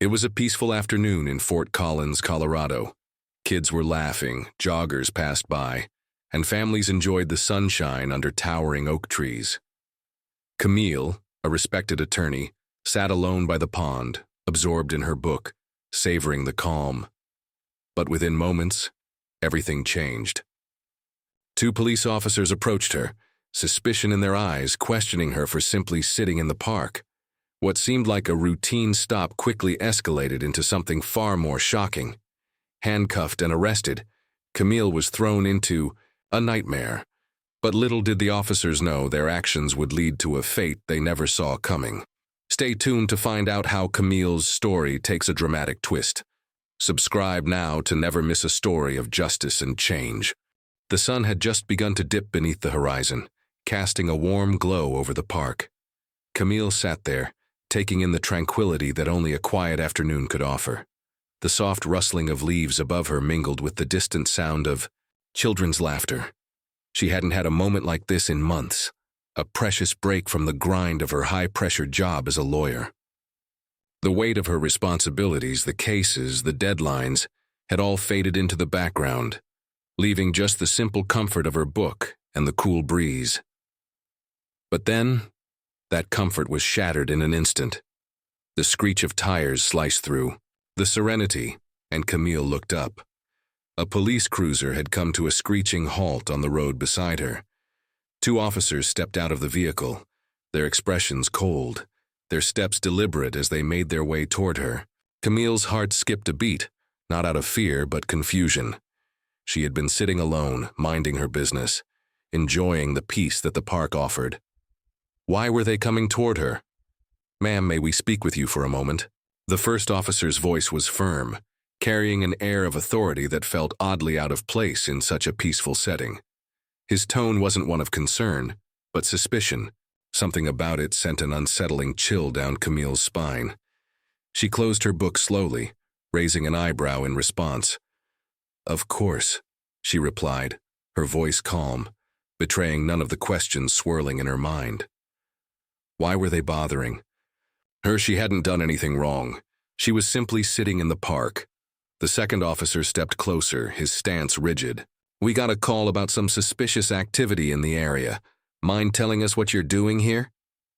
It was a peaceful afternoon in Fort Collins, Colorado. Kids were laughing, joggers passed by, and families enjoyed the sunshine under towering oak trees. Camille, a respected attorney, sat alone by the pond, absorbed in her book, savoring the calm. But within moments, everything changed. Two police officers approached her, suspicion in their eyes, questioning her for simply sitting in the park. What seemed like a routine stop quickly escalated into something far more shocking. Handcuffed and arrested, Camille was thrown into a nightmare. But little did the officers know their actions would lead to a fate they never saw coming. Stay tuned to find out how Camille's story takes a dramatic twist. Subscribe now to never miss a story of justice and change. The sun had just begun to dip beneath the horizon, casting a warm glow over the park. Camille sat there, taking in the tranquility that only a quiet afternoon could offer. The soft rustling of leaves above her mingled with the distant sound of children's laughter. She hadn't had a moment like this in months, a precious break from the grind of her high-pressure job as a lawyer. The weight of her responsibilities, the cases, the deadlines, had all faded into the background, leaving just the simple comfort of her book and the cool breeze. But then, that comfort was shattered in an instant. The screech of tires sliced through, the serenity, and Camille looked up. A police cruiser had come to a screeching halt on the road beside her. Two officers stepped out of the vehicle, their expressions cold, their steps deliberate as they made their way toward her. Camille's heart skipped a beat, not out of fear but confusion. She had been sitting alone, minding her business, enjoying the peace that the park offered. Why were they coming toward her? "Ma'am, may we speak with you for a moment?" The first officer's voice was firm, carrying an air of authority that felt oddly out of place in such a peaceful setting. His tone wasn't one of concern, but suspicion. Something about it sent an unsettling chill down Camille's spine. She closed her book slowly, raising an eyebrow in response. "Of course," she replied, her voice calm, betraying none of the questions swirling in her mind. Why were they bothering her? She hadn't done anything wrong. She was simply sitting in the park. The second officer stepped closer, his stance rigid. "We got a call about some suspicious activity in the area. Mind telling us what you're doing here?"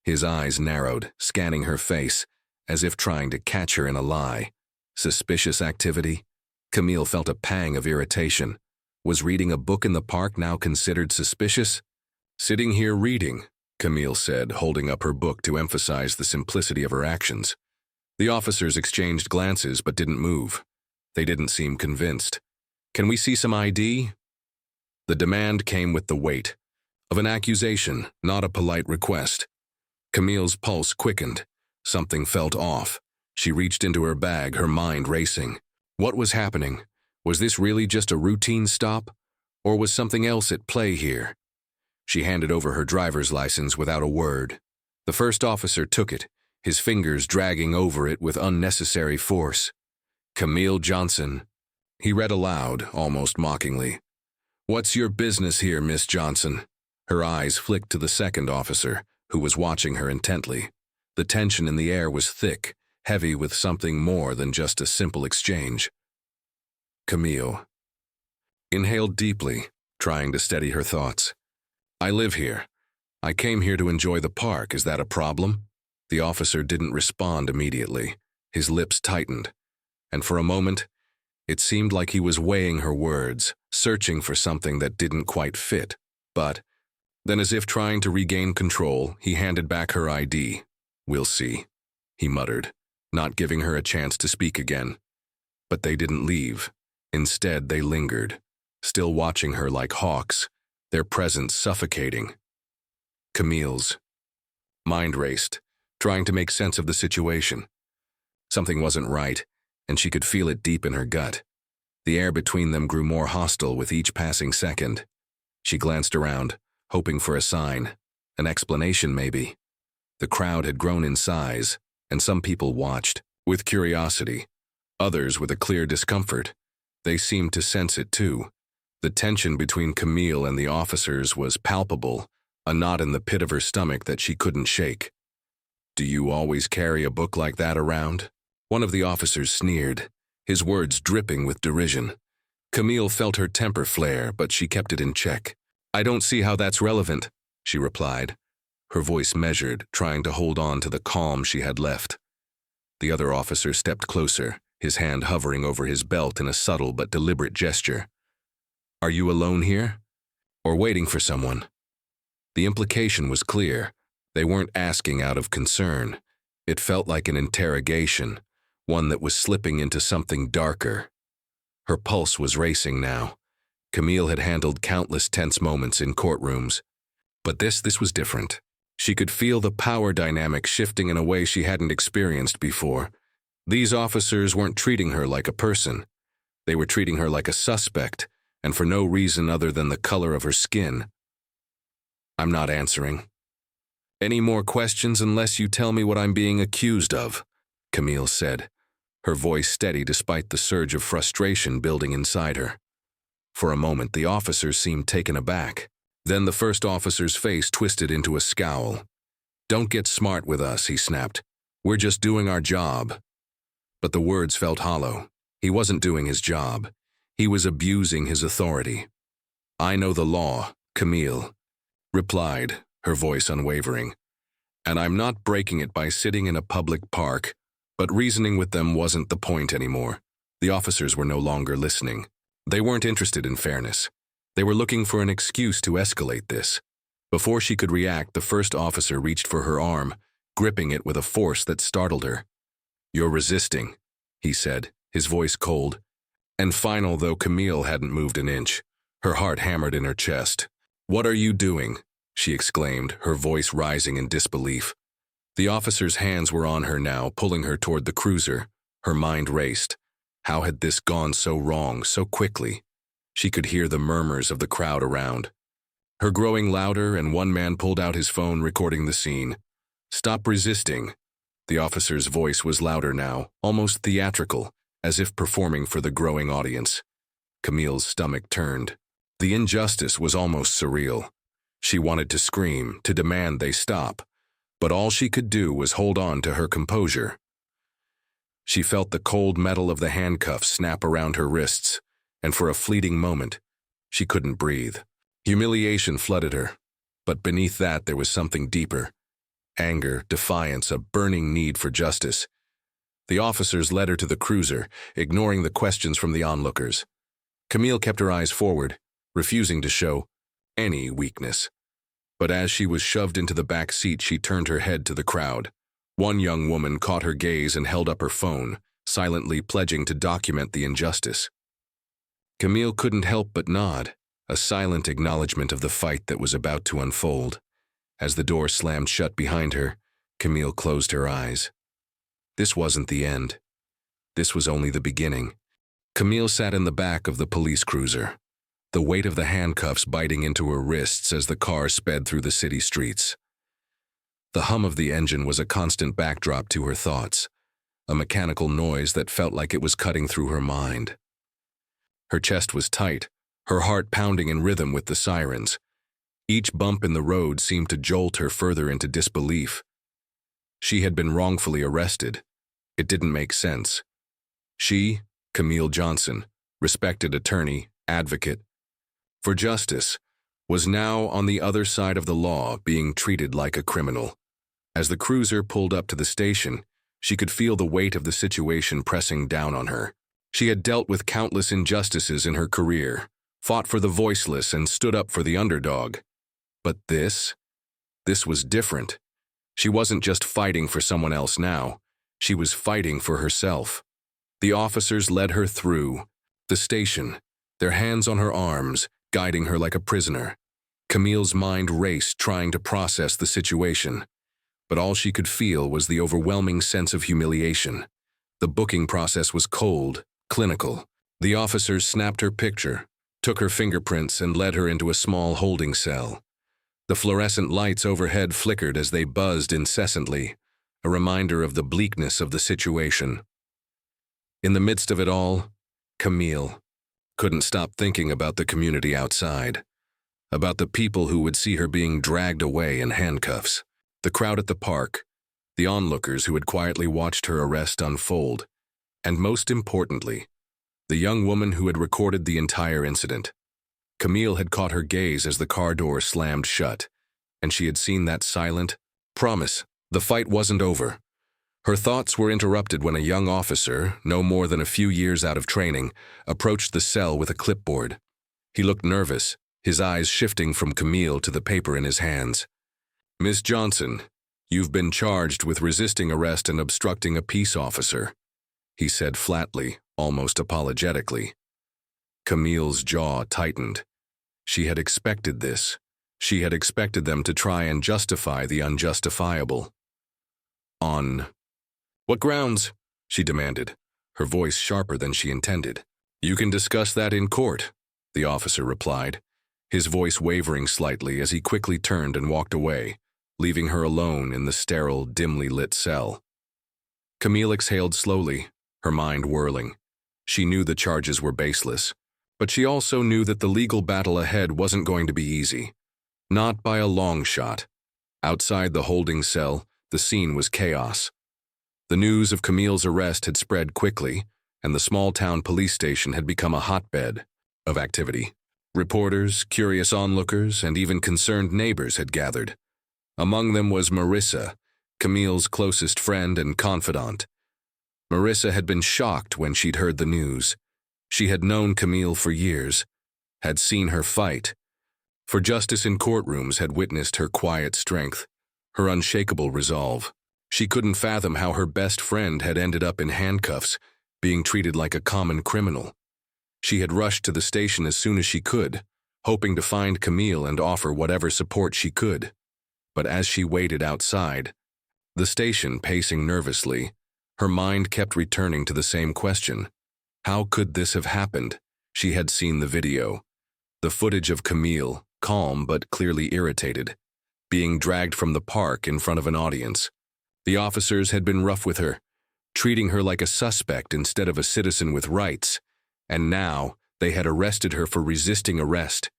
His eyes narrowed, scanning her face, as if trying to catch her in a lie. Suspicious activity? Camille felt a pang of irritation. Was reading a book in the park now considered suspicious? "Sitting here reading," Camille said, holding up her book to emphasize the simplicity of her actions. The officers exchanged glances but didn't move. They didn't seem convinced. "Can we see some ID?" The demand came with the weight of an accusation, not a polite request. Camille's pulse quickened. Something felt off. She reached into her bag, her mind racing. What was happening? Was this really just a routine stop? Or was something else at play here? She handed over her driver's license without a word. The first officer took it, his fingers dragging over it with unnecessary force. "Camille Johnson." He read aloud, almost mockingly. "What's your business here, Miss Johnson?" Her eyes flicked to the second officer, who was watching her intently. The tension in the air was thick, heavy with something more than just a simple exchange. Camille inhaled deeply, trying to steady her thoughts. "I live here. I came here to enjoy the park. Is that a problem?" The officer didn't respond immediately. His lips tightened, and for a moment, it seemed like he was weighing her words, searching for something that didn't quite fit. But then, as if trying to regain control, he handed back her ID. "We'll see," he muttered, not giving her a chance to speak again. But they didn't leave. Instead, they lingered, still watching her like hawks, their presence suffocating. Camille's mind raced, trying to make sense of the situation. Something wasn't right, and she could feel it deep in her gut. The air between them grew more hostile with each passing second. She glanced around, hoping for a sign, an explanation maybe. The crowd had grown in size, and some people watched, with curiosity, others with a clear discomfort. They seemed to sense it too. The tension between Camille and the officers was palpable, a knot in the pit of her stomach that she couldn't shake. "Do you always carry a book like that around?" One of the officers sneered, his words dripping with derision. Camille felt her temper flare, but she kept it in check. "I don't see how that's relevant," she replied, her voice measured, trying to hold on to the calm she had left. The other officer stepped closer, his hand hovering over his belt in a subtle but deliberate gesture. "Are you alone here? Or waiting for someone?" The implication was clear. They weren't asking out of concern. It felt like an interrogation, one that was slipping into something darker. Her pulse was racing now. Camille had handled countless tense moments in courtrooms. But this was different. She could feel the power dynamic shifting in a way she hadn't experienced before. These officers weren't treating her like a person. They were treating her like a suspect, and for no reason other than the color of her skin. "I'm not answering. Any more questions unless you tell me what I'm being accused of," Camille said, her voice steady despite the surge of frustration building inside her. For a moment, the officers seemed taken aback. Then the first officer's face twisted into a scowl. "Don't get smart with us," he snapped. "We're just doing our job." But the words felt hollow. He wasn't doing his job. He was abusing his authority. "I know the law," Camille replied, her voice unwavering. "And I'm not breaking it by sitting in a public park." But reasoning with them wasn't the point anymore. The officers were no longer listening. They weren't interested in fairness. They were looking for an excuse to escalate this. Before she could react, the first officer reached for her arm, gripping it with a force that startled her. "You're resisting," he said, his voice cold. And final, though Camille hadn't moved an inch. Her heart hammered in her chest. "What are you doing?" she exclaimed, her voice rising in disbelief. The officer's hands were on her now, pulling her toward the cruiser. Her mind raced. How had this gone so wrong, so quickly? She could hear the murmurs of the crowd around. Her growing louder, and one man pulled out his phone, recording the scene. "Stop resisting." The officer's voice was louder now, almost theatrical, as if performing for the growing audience. Camille's stomach turned. The injustice was almost surreal. She wanted to scream, to demand they stop, but all she could do was hold on to her composure. She felt the cold metal of the handcuffs snap around her wrists, and for a fleeting moment, she couldn't breathe. Humiliation flooded her, but beneath that there was something deeper. Anger, defiance, a burning need for justice. The officers led her to the cruiser, ignoring the questions from the onlookers. Camille kept her eyes forward, refusing to show any weakness. But as she was shoved into the back seat, she turned her head to the crowd. One young woman caught her gaze and held up her phone, silently pledging to document the injustice. Camille couldn't help but nod, a silent acknowledgement of the fight that was about to unfold. As the door slammed shut behind her, Camille closed her eyes. This wasn't the end. This was only the beginning. Camille sat in the back of the police cruiser, the weight of the handcuffs biting into her wrists as the car sped through the city streets. The hum of the engine was a constant backdrop to her thoughts, a mechanical noise that felt like it was cutting through her mind. Her chest was tight, her heart pounding in rhythm with the sirens. Each bump in the road seemed to jolt her further into disbelief. She had been wrongfully arrested. It didn't make sense. She, Camille Johnson, respected attorney, advocate for justice, was now on the other side of the law, being treated like a criminal. As the cruiser pulled up to the station, she could feel the weight of the situation pressing down on her. She had dealt with countless injustices in her career, fought for the voiceless and stood up for the underdog. But this was different. She wasn't just fighting for someone else now. She was fighting for herself. The officers led her through the station, their hands on her arms, guiding her like a prisoner. Camille's mind raced, trying to process the situation. But all she could feel was the overwhelming sense of humiliation. The booking process was cold, clinical. The officers snapped her picture, took her fingerprints, and led her into a small holding cell. The fluorescent lights overhead flickered as they buzzed incessantly, a reminder of the bleakness of the situation. In the midst of it all, Camille couldn't stop thinking about the community outside, about the people who would see her being dragged away in handcuffs. The crowd at the park, the onlookers who had quietly watched her arrest unfold, and most importantly, the young woman who had recorded the entire incident. Camille had caught her gaze as the car door slammed shut, and she had seen that silent promise. The fight wasn't over. Her thoughts were interrupted when a young officer, no more than a few years out of training, approached the cell with a clipboard. He looked nervous, his eyes shifting from Camille to the paper in his hands. "Miss Johnson, you've been charged with resisting arrest and obstructing a peace officer," he said flatly, almost apologetically. Camille's jaw tightened. She had expected this. She had expected them to try and justify the unjustifiable. "On what grounds?" she demanded, her voice sharper than she intended. "You can discuss that in court," the officer replied, his voice wavering slightly as he quickly turned and walked away, leaving her alone in the sterile, dimly lit cell. Camille exhaled slowly, her mind whirling. She knew the charges were baseless, but she also knew that the legal battle ahead wasn't going to be easy. Not by a long shot. Outside the holding cell, the scene was chaos. The news of Camille's arrest had spread quickly, and the small-town police station had become a hotbed of activity. Reporters, curious onlookers, and even concerned neighbors had gathered. Among them was Marissa, Camille's closest friend and confidant. Marissa had been shocked when she'd heard the news. She had known Camille for years, had seen her fight. For justice in courtrooms had witnessed her quiet strength, her unshakable resolve. She couldn't fathom how her best friend had ended up in handcuffs, being treated like a common criminal. She had rushed to the station as soon as she could, hoping to find Camille and offer whatever support she could. But as she waited outside, the station pacing nervously, her mind kept returning to the same question. How could this have happened? She had seen the video. The footage of Camille, calm but clearly irritated, being dragged from the park in front of an audience. The officers had been rough with her, treating her like a suspect instead of a citizen with rights, and now they had arrested her for resisting arrest.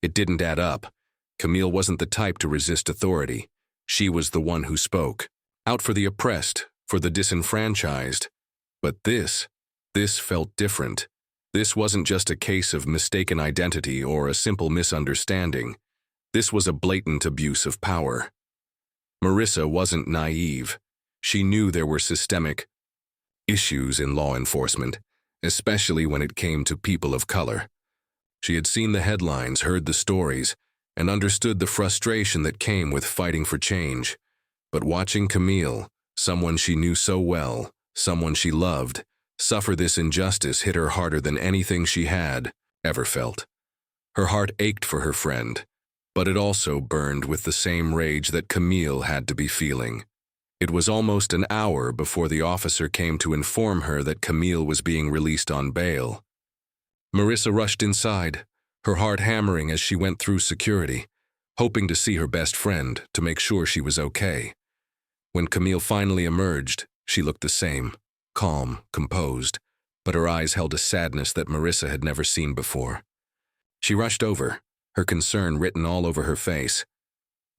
It didn't add up. Camille wasn't the type to resist authority. She was the one who spoke, out for the oppressed, for the disenfranchised. But this felt different. This wasn't just a case of mistaken identity or a simple misunderstanding. This was a blatant abuse of power. Marissa wasn't naive. She knew there were systemic issues in law enforcement, especially when it came to people of color. She had seen the headlines, heard the stories, and understood the frustration that came with fighting for change. But watching Camille, someone she knew so well, someone she loved, suffer this injustice hit her harder than anything she had ever felt. Her heart ached for her friend, but it also burned with the same rage that Camille had to be feeling. It was almost an hour before the officer came to inform her that Camille was being released on bail. Marissa rushed inside, her heart hammering as she went through security, hoping to see her best friend to make sure she was okay. When Camille finally emerged, she looked the same, calm, composed, but her eyes held a sadness that Marissa had never seen before. She rushed over, her concern written all over her face.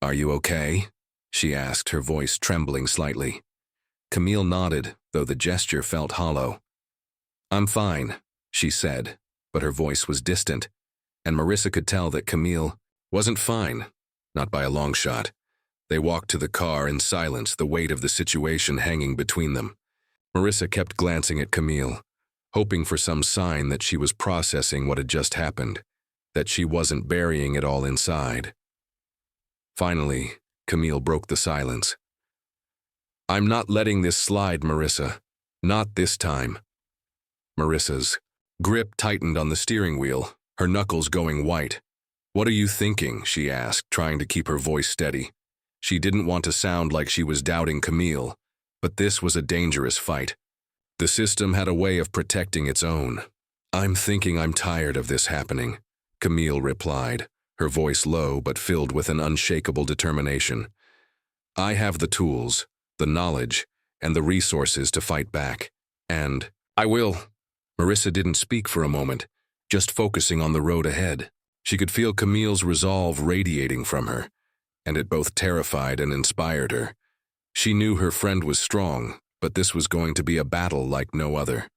"Are you okay?" she asked, her voice trembling slightly. Camille nodded, though the gesture felt hollow. "I'm fine," she said, but her voice was distant, and Marissa could tell that Camille wasn't fine, not by a long shot. They walked to the car in silence, the weight of the situation hanging between them. Marissa kept glancing at Camille, hoping for some sign that she was processing what had just happened, that she wasn't burying it all inside. Finally, Camille broke the silence. "I'm not letting this slide, Marissa. Not this time." Marissa's grip tightened on the steering wheel, her knuckles going white. "What are you thinking?" she asked, trying to keep her voice steady. She didn't want to sound like she was doubting Camille, but this was a dangerous fight. The system had a way of protecting its own. "I'm thinking I'm tired of this happening," Camille replied, her voice low but filled with an unshakable determination. "I have the tools, the knowledge, and the resources to fight back. And I will." Marissa didn't speak for a moment, just focusing on the road ahead. She could feel Camille's resolve radiating from her, and it both terrified and inspired her. She knew her friend was strong, but this was going to be a battle like no other.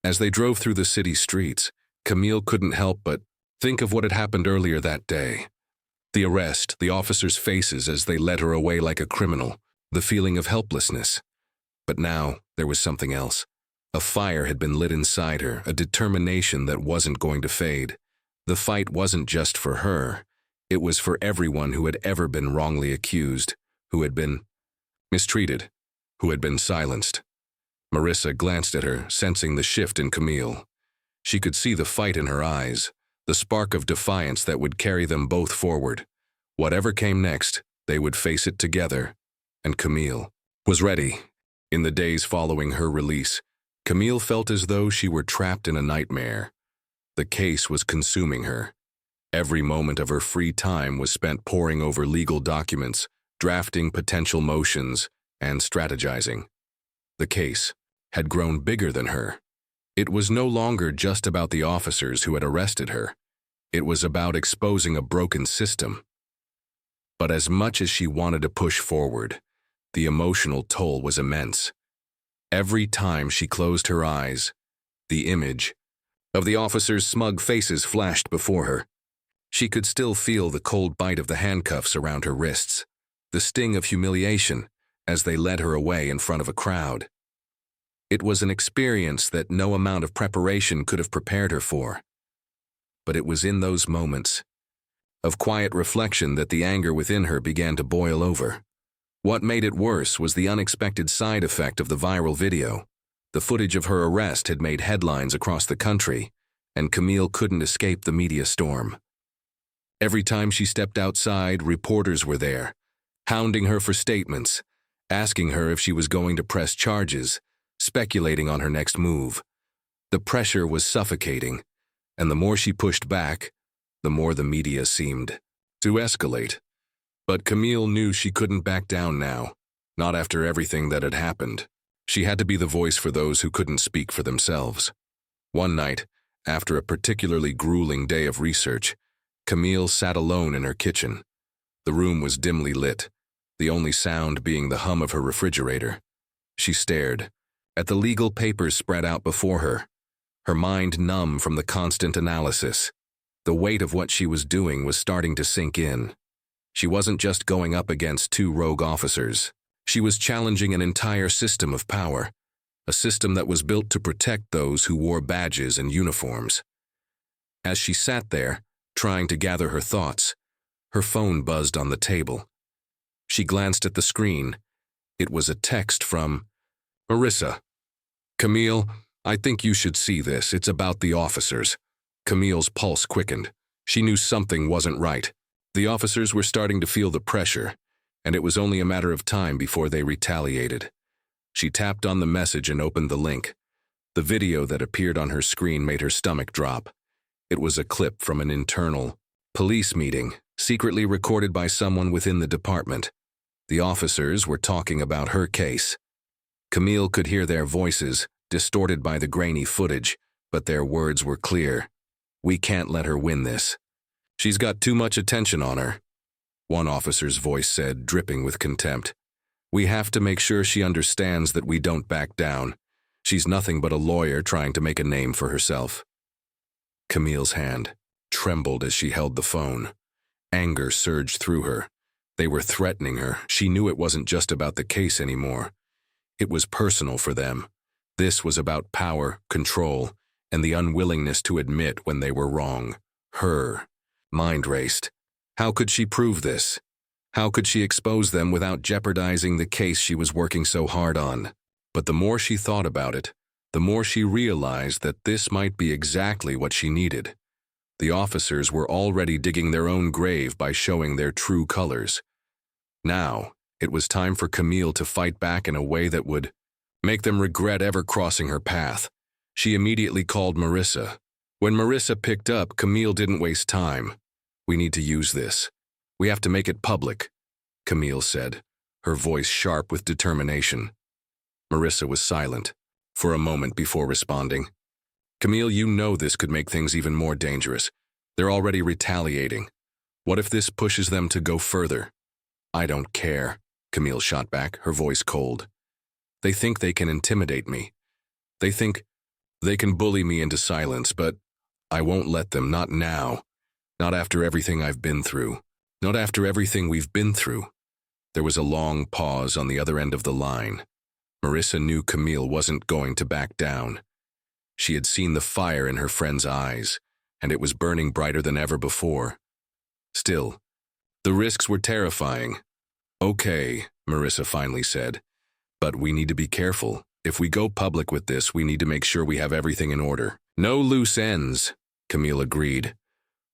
As they drove through the city streets, Camille couldn't help but think of what had happened earlier that day. The arrest, the officers' faces as they led her away like a criminal, the feeling of helplessness. But now, there was something else. A fire had been lit inside her, a determination that wasn't going to fade. The fight wasn't just for her. It was for everyone who had ever been wrongly accused, who had been mistreated, who had been silenced. Marissa glanced at her, sensing the shift in Camille. She could see the fight in her eyes, the spark of defiance that would carry them both forward. Whatever came next, they would face it together. And Camille was ready. In the days following her release, Camille felt as though she were trapped in a nightmare. The case was consuming her. Every moment of her free time was spent poring over legal documents, drafting potential motions, and strategizing. The case had grown bigger than her. It was no longer just about the officers who had arrested her. It was about exposing a broken system. But as much as she wanted to push forward, the emotional toll was immense. Every time she closed her eyes, the image of the officers' smug faces flashed before her. She could still feel the cold bite of the handcuffs around her wrists, the sting of humiliation as they led her away in front of a crowd. It was an experience that no amount of preparation could have prepared her for. But it was in those moments of quiet reflection that the anger within her began to boil over. What made it worse was the unexpected side effect of the viral video. The footage of her arrest had made headlines across the country, and Camille couldn't escape the media storm. Every time she stepped outside, reporters were there, hounding her for statements, asking her if she was going to press charges, speculating on her next move. The pressure was suffocating, and the more she pushed back, the more the media seemed to escalate. But Camille knew she couldn't back down now, not after everything that had happened. She had to be the voice for those who couldn't speak for themselves. One night, after a particularly grueling day of research, Camille sat alone in her kitchen. The room was dimly lit, the only sound being the hum of her refrigerator. She stared at the legal papers spread out before her, her mind numb from the constant analysis. The weight of what she was doing was starting to sink in. She wasn't just going up against two rogue officers. She was challenging an entire system of power, a system that was built to protect those who wore badges and uniforms. As she sat there, trying to gather her thoughts, her phone buzzed on the table. She glanced at the screen. It was a text from Marissa. "Camille, I think you should see this. It's about the officers." Camille's pulse quickened. She knew something wasn't right. The officers were starting to feel the pressure, and it was only a matter of time before they retaliated. She tapped on the message and opened the link. The video that appeared on her screen made her stomach drop. It was a clip from an internal police meeting, secretly recorded by someone within the department. The officers were talking about her case. Camille could hear their voices, distorted by the grainy footage, but their words were clear. "We can't let her win this. She's got too much attention on her," one officer's voice said, dripping with contempt. "We have to make sure she understands that we don't back down. She's nothing but a lawyer trying to make a name for herself." Camille's hand trembled as she held the phone. Anger surged through her. They were threatening her. She knew it wasn't just about the case anymore. It was personal for them. This was about power, control, and the unwillingness to admit when they were wrong. Her mind raced. How could she prove this? How could she expose them without jeopardizing the case she was working so hard on? But the more she thought about it, the more she realized that this might be exactly what she needed. The officers were already digging their own grave by showing their true colors. Now, it was time for Camille to fight back in a way that would make them regret ever crossing her path. She immediately called Marissa. When Marissa picked up, Camille didn't waste time. "We need to use this. We have to make it public," Camille said, her voice sharp with determination. Marissa was silent for a moment before responding. "Camille, you know this could make things even more dangerous. They're already retaliating. What if this pushes them to go further?" "I don't care," Camille shot back, her voice cold. They think they can intimidate me. They think they can bully me into silence, but I won't let them, not now. Not after everything I've been through. Not after everything we've been through. There was a long pause on the other end of the line. Marissa knew Camille wasn't going to back down. She had seen the fire in her friend's eyes, and it was burning brighter than ever before. Still, the risks were terrifying. Okay, Marissa finally said, but we need to be careful. If we go public with this, we need to make sure we have everything in order. No loose ends, Camille agreed,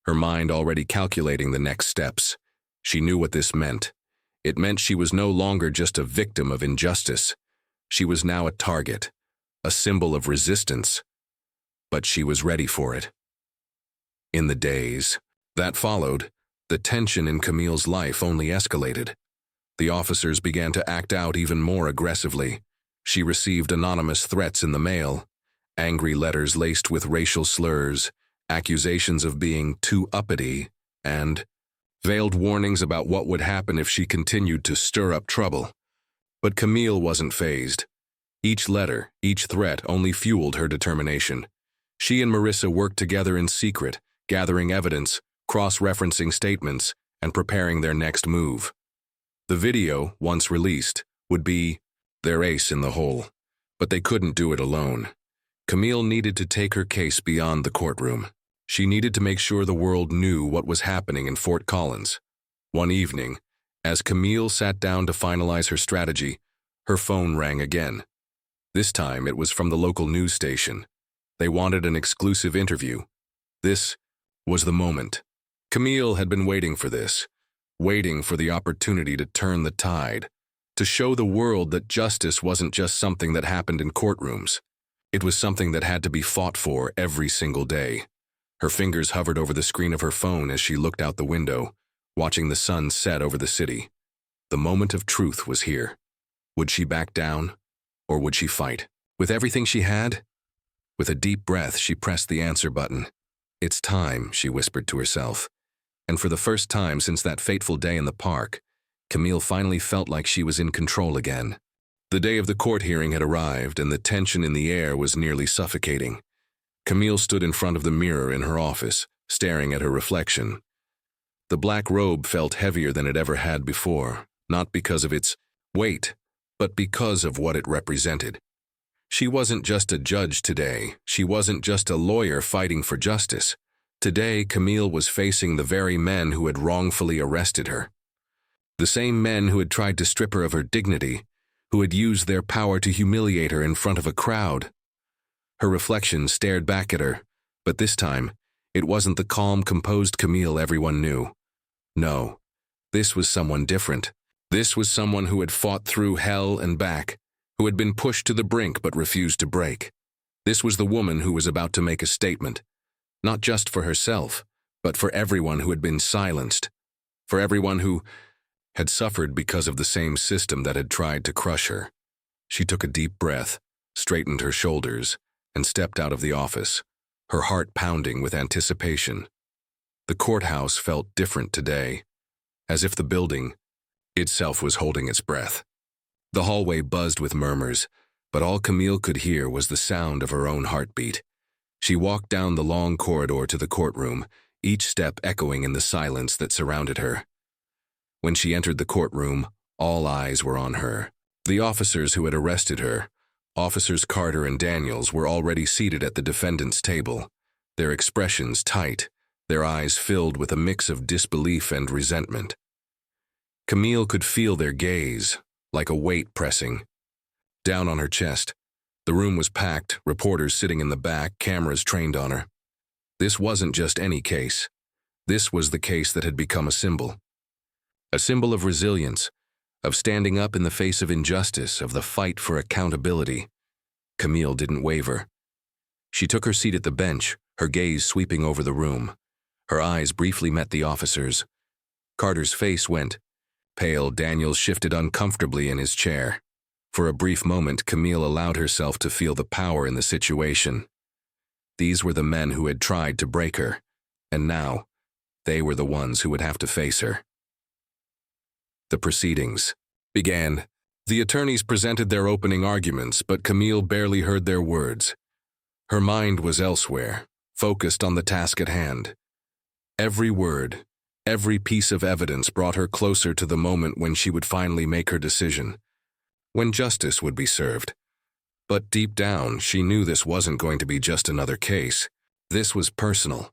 her mind already calculating the next steps. She knew what this meant. It meant she was no longer just a victim of injustice. She was now a target, a symbol of resistance. But she was ready for it. In the days that followed, the tension in Camille's life only escalated. The officers began to act out even more aggressively. She received anonymous threats in the mail, angry letters laced with racial slurs, accusations of being too uppity, and veiled warnings about what would happen if she continued to stir up trouble. But Camille wasn't fazed. Each letter, each threat only fueled her determination. She and Marissa worked together in secret, gathering evidence, cross-referencing statements, and preparing their next move. The video, once released, would be their ace in the hole. But they couldn't do it alone. Camille needed to take her case beyond the courtroom. She needed to make sure the world knew what was happening in Fort Collins. One evening, as Camille sat down to finalize her strategy, her phone rang again. This time it was from the local news station. They wanted an exclusive interview. This was the moment. Camille had been waiting for this, waiting for the opportunity to turn the tide, to show the world that justice wasn't just something that happened in courtrooms. It was something that had to be fought for every single day. Her fingers hovered over the screen of her phone as she looked out the window, watching the sun set over the city. The moment of truth was here. Would she back down, or would she fight? With everything she had? With a deep breath, she pressed the answer button. It's time, she whispered to herself. And for the first time since that fateful day in the park, Camille finally felt like she was in control again. The day of the court hearing had arrived, and the tension in the air was nearly suffocating. Camille stood in front of the mirror in her office, staring at her reflection. The black robe felt heavier than it ever had before, not because of its weight, but because of what it represented. She wasn't just a judge today. She wasn't just a lawyer fighting for justice. Today, Camille was facing the very men who had wrongfully arrested her. The same men who had tried to strip her of her dignity, who had used their power to humiliate her in front of a crowd. Her reflection stared back at her, but this time, it wasn't the calm, composed Camille everyone knew. No, this was someone different. This was someone who had fought through hell and back, who had been pushed to the brink but refused to break. This was the woman who was about to make a statement, not just for herself, but for everyone who had been silenced, for everyone who had suffered because of the same system that had tried to crush her. She took a deep breath, straightened her shoulders, and stepped out of the office, her heart pounding with anticipation. The courthouse felt different today, as if the building itself was holding its breath. The hallway buzzed with murmurs, but all Camille could hear was the sound of her own heartbeat. She walked down the long corridor to the courtroom, each step echoing in the silence that surrounded her. When she entered the courtroom, all eyes were on her. The officers who had arrested her, Officers Carter and Daniels, were already seated at the defendant's table, their expressions tight, their eyes filled with a mix of disbelief and resentment. Camille could feel their gaze, like a weight pressing down on her chest. The room was packed, reporters sitting in the back, cameras trained on her. This wasn't just any case. This was the case that had become a symbol of resilience, of standing up in the face of injustice, of the fight for accountability. Camille didn't waver. She took her seat at the bench, her gaze sweeping over the room. Her eyes briefly met the officers. Carter's face went pale. Daniels shifted uncomfortably in his chair. For a brief moment, Camille allowed herself to feel the power in the situation. These were the men who had tried to break her, and now they were the ones who would have to face her. The proceedings. began. The attorneys presented their opening arguments, but Camille barely heard their words. Her mind was elsewhere, focused on the task at hand. Every word, every piece of evidence brought her closer to the moment when she would finally make her decision, when justice would be served. But deep down, she knew this wasn't going to be just another case. This was personal.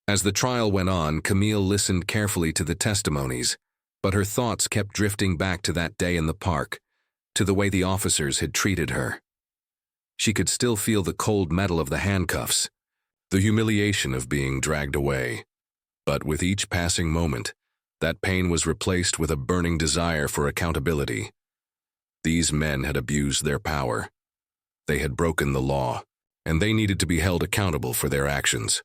As the trial went on, Camille listened carefully to the testimonies, but her thoughts kept drifting back to that day in the park, to the way the officers had treated her. She could still feel the cold metal of the handcuffs, the humiliation of being dragged away. But with each passing moment, that pain was replaced with a burning desire for accountability. These men had abused their power. They had broken the law, and they needed to be held accountable for their actions.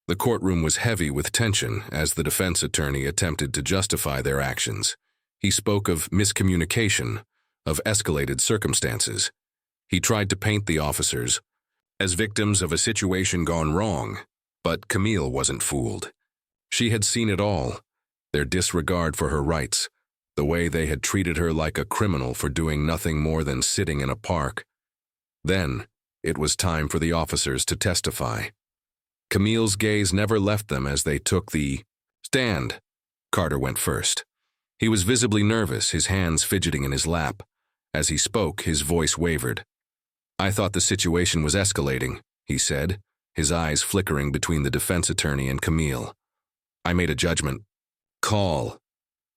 The courtroom was heavy with tension as the defense attorney attempted to justify their actions. He spoke of miscommunication, of escalated circumstances. He tried to paint the officers as victims of a situation gone wrong, but Camille wasn't fooled. She had seen it all, their disregard for her rights, the way they had treated her like a criminal for doing nothing more than sitting in a park. Then, it was time for the officers to testify. Camille's gaze never left them as they took the stand. Carter went first. He was visibly nervous, his hands fidgeting in his lap. As he spoke, his voice wavered. "I thought the situation was escalating," he said, his eyes flickering between the defense attorney and Camille. "I made a judgment call."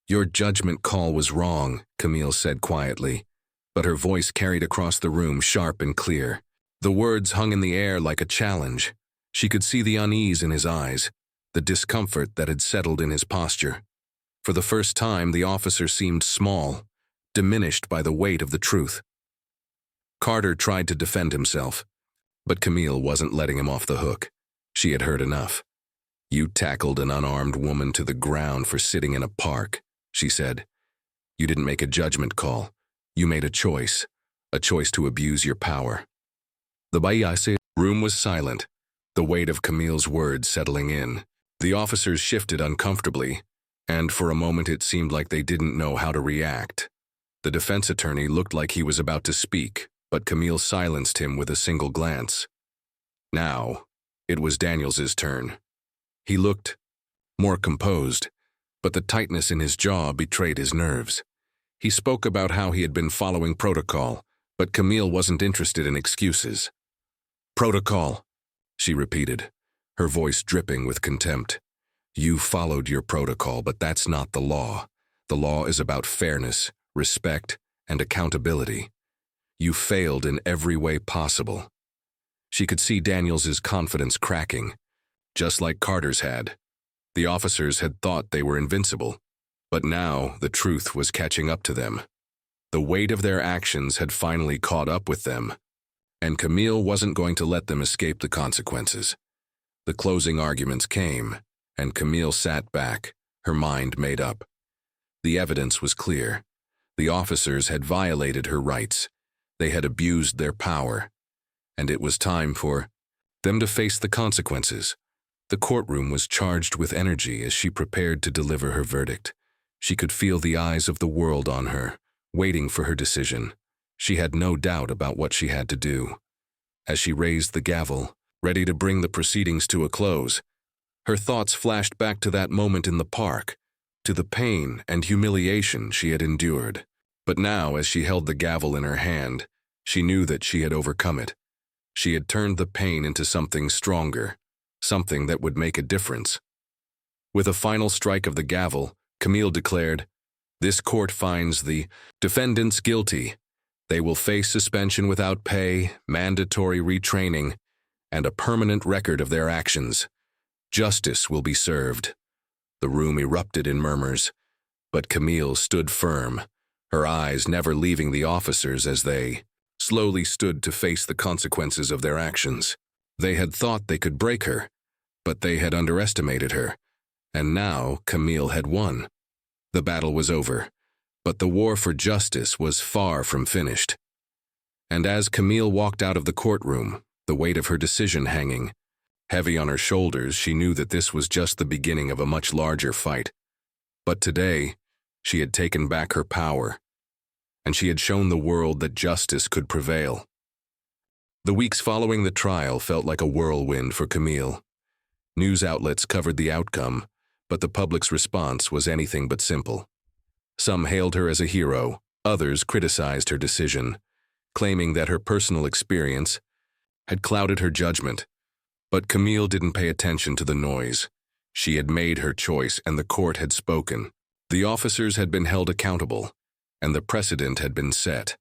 "Your judgment call was wrong," Camille said quietly, but her voice carried across the room sharp and clear. The words hung in the air like a challenge. She could see the unease in his eyes, the discomfort that had settled in his posture. For the first time, the officer seemed small, diminished by the weight of the truth. Carter tried to defend himself, but Camille wasn't letting him off the hook. She had heard enough. "You tackled an unarmed woman to the ground for sitting in a park," she said. "You didn't make a judgment call. You made a choice to abuse your power." The room was silent, the weight of Camille's words settling in. The officers shifted uncomfortably, and for a moment it seemed like they didn't know how to react. The defense attorney looked like he was about to speak, but Camille silenced him with a single glance. Now, it was Daniels's turn. He looked more composed, but the tightness in his jaw betrayed his nerves. He spoke about how he had been following protocol, but Camille wasn't interested in excuses. "Protocol," she repeated, her voice dripping with contempt. "You followed your protocol, but that's not the law. The law is about fairness, respect, and accountability. You failed in every way possible." She could see Daniels's confidence cracking, just like Carter's had. The officers had thought they were invincible, but now the truth was catching up to them. The weight of their actions had finally caught up with them, and Camille wasn't going to let them escape the consequences. The closing arguments came, and Camille sat back, her mind made up. The evidence was clear. The officers had violated her rights. They had abused their power, and it was time for them to face the consequences. The courtroom was charged with energy as she prepared to deliver her verdict. She could feel the eyes of the world on her, waiting for her decision. She had no doubt about what she had to do. As she raised the gavel, ready to bring the proceedings to a close, her thoughts flashed back to that moment in the park, to the pain and humiliation she had endured. But now, as she held the gavel in her hand, she knew that she had overcome it. She had turned the pain into something stronger, something that would make a difference. With a final strike of the gavel, Camille declared, "This court finds the defendants guilty. They will face suspension without pay, mandatory retraining, and a permanent record of their actions. Justice will be served." The room erupted in murmurs, but Camille stood firm, her eyes never leaving the officers as they slowly stood to face the consequences of their actions. They had thought they could break her, but they had underestimated her, and now Camille had won. The battle was over, but the war for justice was far from finished. And as Camille walked out of the courtroom, the weight of her decision hanging heavy on her shoulders, she knew that this was just the beginning of a much larger fight. But today, she had taken back her power, and she had shown the world that justice could prevail. The weeks following the trial felt like a whirlwind for Camille. News outlets covered the outcome, but the public's response was anything but simple. Some hailed her as a hero, others criticized her decision, claiming that her personal experience had clouded her judgment. But Camille didn't pay attention to the noise. She had made her choice, and the court had spoken. The officers had been held accountable, and the precedent had been set.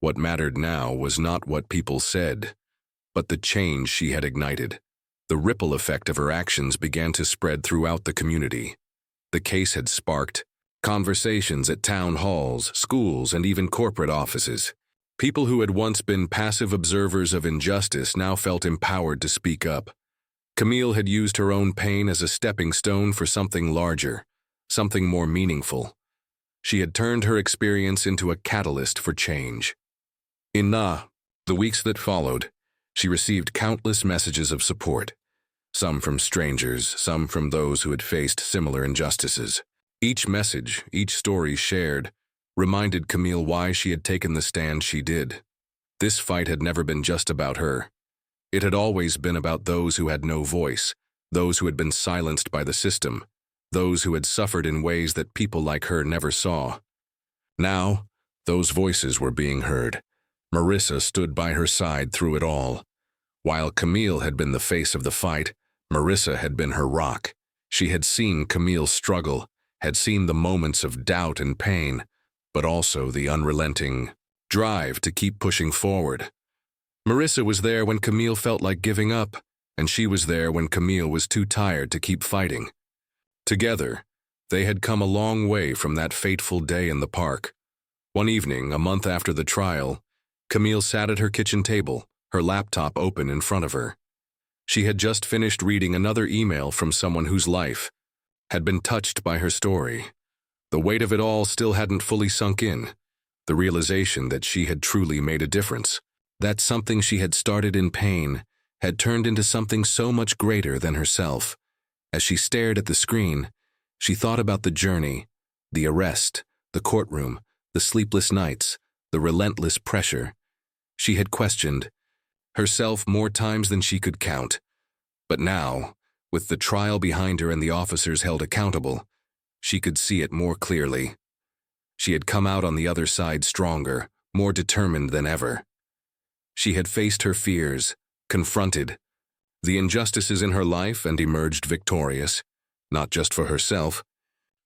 What mattered now was not what people said, but the change she had ignited. The ripple effect of her actions began to spread throughout the community. The case had sparked conversations at town halls, schools, and even corporate offices. People who had once been passive observers of injustice now felt empowered to speak up. Camille had used her own pain as a stepping stone for something larger, something more meaningful. She had turned her experience into a catalyst for change. In the weeks that followed, she received countless messages of support, some from strangers, some from those who had faced similar injustices. Each message, each story shared, reminded Camille why she had taken the stand she did. This fight had never been just about her. It had always been about those who had no voice, those who had been silenced by the system, those who had suffered in ways that people like her never saw. Now, those voices were being heard. Marissa stood by her side through it all. While Camille had been the face of the fight, Marissa had been her rock. She had seen Camille struggle, had seen the moments of doubt and pain, but also the unrelenting drive to keep pushing forward. Marissa was there when Camille felt like giving up, and she was there when Camille was too tired to keep fighting. Together, they had come a long way from that fateful day in the park. One evening, a month after the trial, Camille sat at her kitchen table, her laptop open in front of her. She had just finished reading another email from someone whose life had been touched by her story. The weight of it all still hadn't fully sunk in, the realization that she had truly made a difference, that something she had started in pain had turned into something so much greater than herself. As she stared at the screen, she thought about the journey, the arrest, the courtroom, the sleepless nights, the relentless pressure. She had questioned herself more times than she could count. But now, with the trial behind her and the officers held accountable, she could see it more clearly. She had come out on the other side stronger, more determined than ever. She had faced her fears, confronted the injustices in her life, and emerged victorious, not just for herself,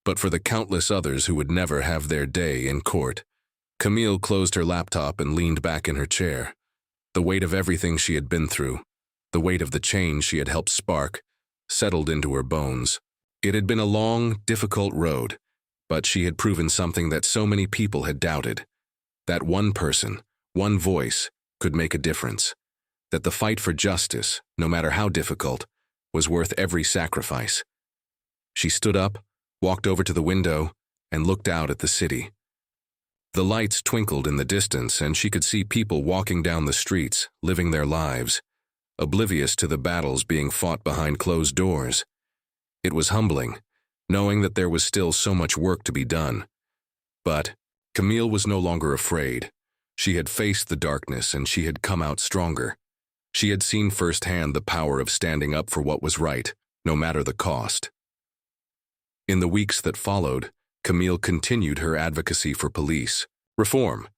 but for the countless others who would never have their day in court. Camille closed her laptop and leaned back in her chair. The weight of everything she had been through, the weight of the change she had helped spark, settled into her bones. It had been a long, difficult road, but she had proven something that so many people had doubted: that one person, one voice, could make a difference. That the fight for justice, no matter how difficult, was worth every sacrifice. She stood up, walked over to the window, and looked out at the city. The lights twinkled in the distance, and she could see people walking down the streets, living their lives, oblivious to the battles being fought behind closed doors. It was humbling, knowing that there was still so much work to be done. But Camille was no longer afraid. She had faced the darkness, and she had come out stronger. She had seen firsthand the power of standing up for what was right, no matter the cost. In the weeks that followed, Camille continued her advocacy for police reform,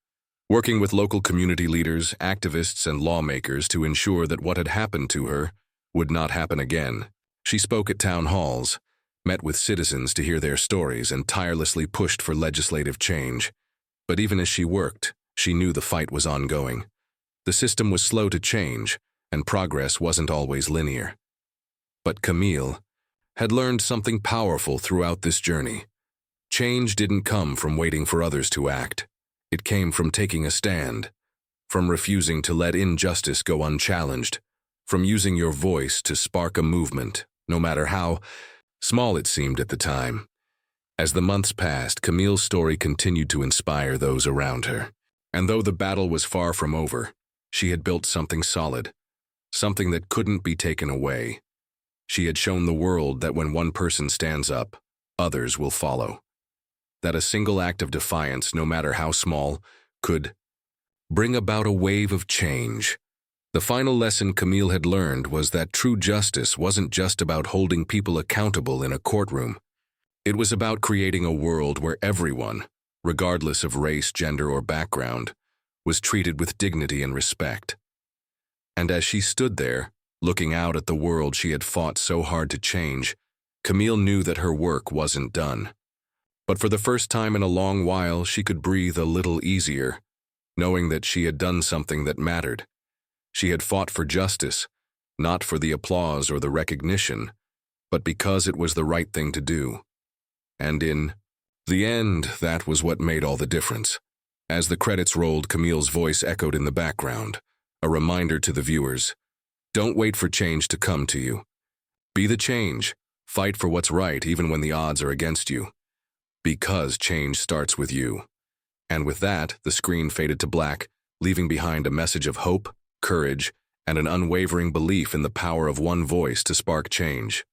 working with local community leaders, activists, and lawmakers to ensure that what had happened to her would not happen again. She spoke at town halls, met with citizens to hear their stories, and tirelessly pushed for legislative change. But even as she worked, she knew the fight was ongoing. The system was slow to change, and progress wasn't always linear. But Camille had learned something powerful throughout this journey. Change didn't come from waiting for others to act. It came from taking a stand, from refusing to let injustice go unchallenged, from using your voice to spark a movement, no matter how small it seemed at the time. As the months passed, Camille's story continued to inspire those around her. And though the battle was far from over, she had built something solid, something that couldn't be taken away. She had shown the world that when one person stands up, others will follow. that a single act of defiance, no matter how small, could bring about a wave of change. The final lesson Camille had learned was that true justice wasn't just about holding people accountable in a courtroom. It was about creating a world where everyone, regardless of race, gender, or background, was treated with dignity and respect. And as she stood there, looking out at the world she had fought so hard to change, Camille knew that her work wasn't done. But for the first time in a long while, she could breathe a little easier, knowing that she had done something that mattered. She had fought for justice, not for the applause or the recognition, but because it was the right thing to do. And in the end, that was what made all the difference. As the credits rolled, Camille's voice echoed in the background, a reminder to the viewers. Don't wait for change to come to you. Be the change. Fight for what's right even when the odds are against you. Because change starts with you. And with that, the screen faded to black, leaving behind a message of hope, courage, and an unwavering belief in the power of one voice to spark change.